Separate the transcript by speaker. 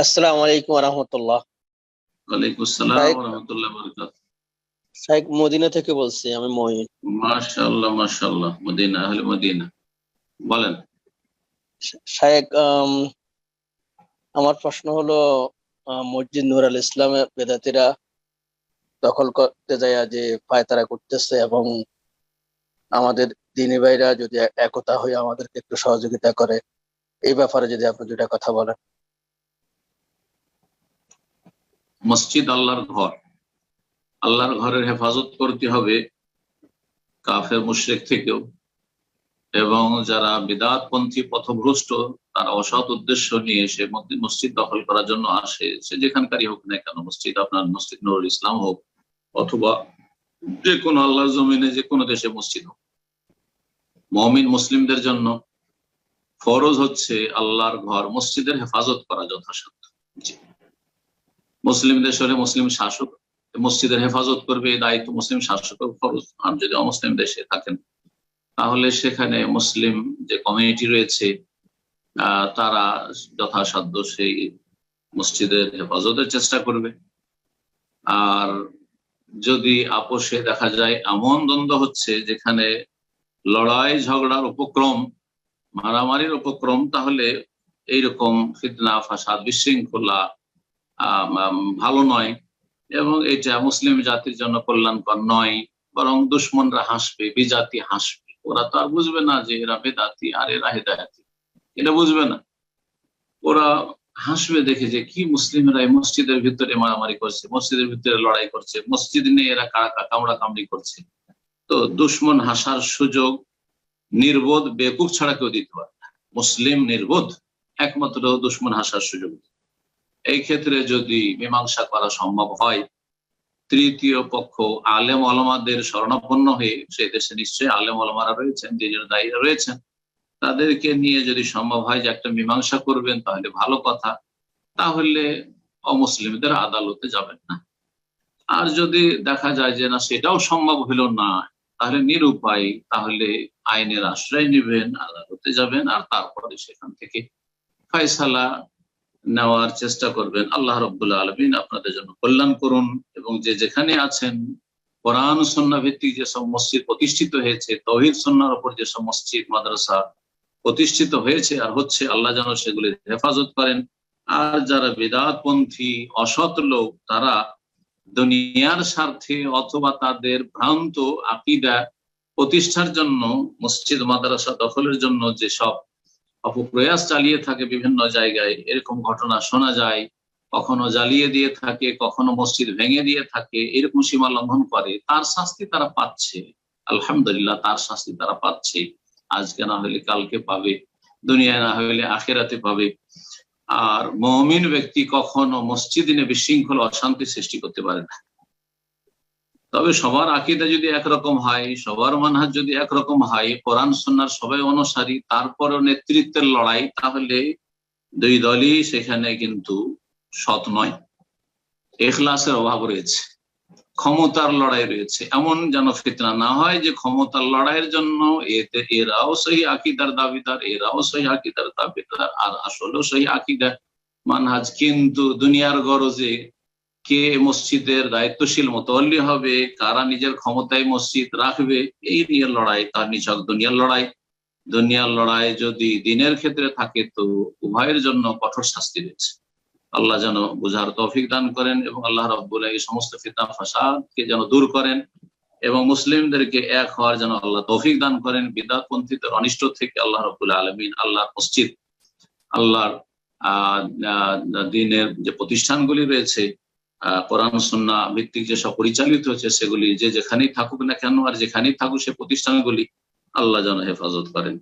Speaker 1: আসসালামু আলাইকুম রহমতুল্লাহ।
Speaker 2: ওয়ালাইকুম আসসালাম
Speaker 1: শাইখ
Speaker 2: ওয়া রাহমাতুল্লাহি ওয়া বারাকাতুহু।
Speaker 1: শাইখ মদিনা থেকে বলছি, আমি মহিন।
Speaker 2: মাশাআল্লাহ মাশাআল্লাহ, মদিনা, আহলে মদিনা। বলেন।
Speaker 1: শাইখ, আমার প্রশ্ন হলো, মসজিদ নূর আল ইসলামের বেদাতিরা দখল করতে যায় যে পায়তারা করতেছে, এবং আমাদের দিনী ভাইরা যদি একতা হয়ে আমাদেরকে একটু সহযোগিতা করে, এই ব্যাপারে যদি আপনি দুটা কথা বলেন।
Speaker 2: মসজিদ আল্লাহর ঘর, আল্লাহর ঘরের হেফাজত করতে হবে কাফের মুশরিক থেকেও, এবং যারা বিদআতপন্থী পথভ্রষ্ট তারা অসৎ উদ্দেশ্য নিয়ে সে মসজিদ দখল করার জন্য আসে, সে যেখানকারই হোক না কেন, মসজিদ আপনার মসজিদ নূরুল ইসলাম হোক অথবা যে কোনো আল্লাহর জমিনে যে কোনো দেশে মসজিদ হোক, মুমিন মুসলিমদের জন্য ফরজ হচ্ছে আল্লাহর ঘর মসজিদের হেফাজত করা যথাসাধ্য। জি। মুসলিম দেশ হলে মুসলিম শাসক মসজিদের হেফাজত করবে, এই দায়িত্ব মুসলিম শাসকের ফরজ। আর যদি অমুসলিম দেশে থাকেন তাহলে সেখানে মুসলিম যে কমিউনিটি রয়েছে তারা যথাসাধ্য সেই মসজিদের হেফাজতের চেষ্টা করবে। আর যদি আপোষে দেখা যায় এমন দ্বন্দ্ব হচ্ছে যেখানে লড়াই ঝগড়ার উপক্রম, মারামারির উপক্রম, তাহলে এইরকম ফিতনা ফাসাদ বিশৃঙ্খলা ভালো নয়, এবং এটা মুসলিম জাতির জন্য কল্যাণকর নয়। বরং দুশ্মনরা হাসবে, বিজাতি হাসবে, ওরা তো আর বুঝবে না যে এরা বেদাতি আর এরা হেদায়াতি, এটা বুঝবে না। ওরা হাসবে দেখে যে কি মুসলিমরা এই মসজিদের ভিতরে মারামারি করছে, মসজিদের ভিতরে লড়াই করছে, মসজিদ নিয়ে এরা কামড়া কামড়ি করছে। তো দুশ্মন হাসার সুযোগ নির্বোধ বেকুব ছাড়া কেউ দিতে পারে না। মুসলিম নির্বোধ একমাত্র দুশ্মন হাসার সুযোগ। এই ক্ষেত্রে যদি মীমাংসা করা সম্ভব হয়, তৃতীয় পক্ষ আলেম ওলামাদের শরণাপন্ন হয়ে, সে দেশে নিশ্চয়ই আলেম ওলামারা রয়েছেন, দিনের দায়ীরা রয়েছেন, তাদেরকে নিয়ে যদি সম্ভব হয় যে একটা মীমাংসা করবেন তাহলে ভালো কথা, তাহলে অমুসলিমদের আদালতে যাবেন না। আর যদি দেখা যায় যে না সেটাও সম্ভব হলো না, তাহলে নিরুপায়, তাহলে আইনের আশ্রয় নেবেন, আদালতে যাবেন, আর তারপরে সেখান থেকে ফয়সালা নেওয়ার চেষ্টা করবেন। আল্লাহ রাব্বুল আলামিন আপনাদের জন্য কল্যাণ করুন। এবং যে যেখানে আছেন, কোরআন সুন্নাহ ভিত্তিক যেসব মসজিদ প্রতিষ্ঠিত হয়েছে, তাওহীদ সুন্নাহর উপর যেসব মসজিদ মাদ্রাসা প্রতিষ্ঠিত হয়েছে আর হচ্ছে, আল্লাহ যেন সেগুলির হেফাজত করেন। আর যারা বিদআতপন্থী অসৎ লোক, তারা দুনিয়ার স্বার্থে অথবা তাদের ভ্রান্ত আকীদা প্রতিষ্ঠার জন্য, মসজিদ মাদ্রাসা দখলের জন্য যেসব অপপ্রয়াস চালিয়ে থাকে বিভিন্ন জায়গায়, এরকম ঘটনা শোনা যায়। কখনো জ্বালিয়ে দিয়ে থাকে, কখনো মসজিদ ভেঙে দিয়ে থাকে, এরকম সীমা লঙ্ঘন করে, তার শাস্তি তারা পাচ্ছে। আলহামদুলিল্লাহ, তার শাস্তি তারা পাচ্ছে। আজকে না হলে কালকে পাবে, দুনিয়ায় না হলে আখিরাতে পাবে। আর মুমিন ব্যক্তি কখনো মসজিদে বিশৃঙ্খলা অশান্তি সৃষ্টি করতে পারে না। তবে সবার আকীদা যদি একরকম হয়, সবার মানহাজ যদি একরকম হয়, কোরআন সুন্নাহর সবাই অনুসারী, তারপরও নেতৃত্বের লড়াই, তাহলে দুই দলই সেখানে কিন্তু সৎ নয়। ইখলাসের অভাব রয়েছে, ক্ষমতার লড়াই রয়েছে। এমন যেন ফিতনা না হয় যে ক্ষমতার লড়াইয়ের জন্য এতে এরাও সহি আকীদার দাবিদার, এরাও সহি আকীদার দাবিদার, আর আসলেও সহি আকীদা মানহাজ, কিন্তু দুনিয়ার গরজে কে মসজিদের দায়িত্বশীল মোতাওয়াল্লি হবে, কারা নিজের ক্ষমতায় মসজিদ রাখবে, এই নিয়ে লড়াই, তার নিছক দুনিয়ার লড়াই। দুনিয়ার লড়াই যদি দিনের ক্ষেত্রে থাকে তো উভয়ের জন্য কঠোর শাস্তি রয়েছে। আল্লাহ যেন বুঝার তৌফিক দান করেন, এবং আল্লাহ রাব্বুল এই সমস্ত ফিতনা ফাসাদকে যেন দূর করেন, এবং মুসলিমদেরকে এক হওয়ার যেন আল্লাহ তৌফিক দান করেন। বিদআতপন্থীদের অনিষ্ট থেকে আল্লাহ রাব্বুল আলামিন আল্লাহর মসজিদ, আল্লাহর দ্বীনের যে প্রতিষ্ঠানগুলি রয়েছে, কোরআন সুন্নাহ ভিত্তিক যেসব পরিচালিত হচ্ছে, সেগুলি যে যেখানেই থাকুক না কেন, আর যেখানেই থাকুক সে প্রতিষ্ঠানগুলি, আল্লাহ যেন হেফাজত করেন।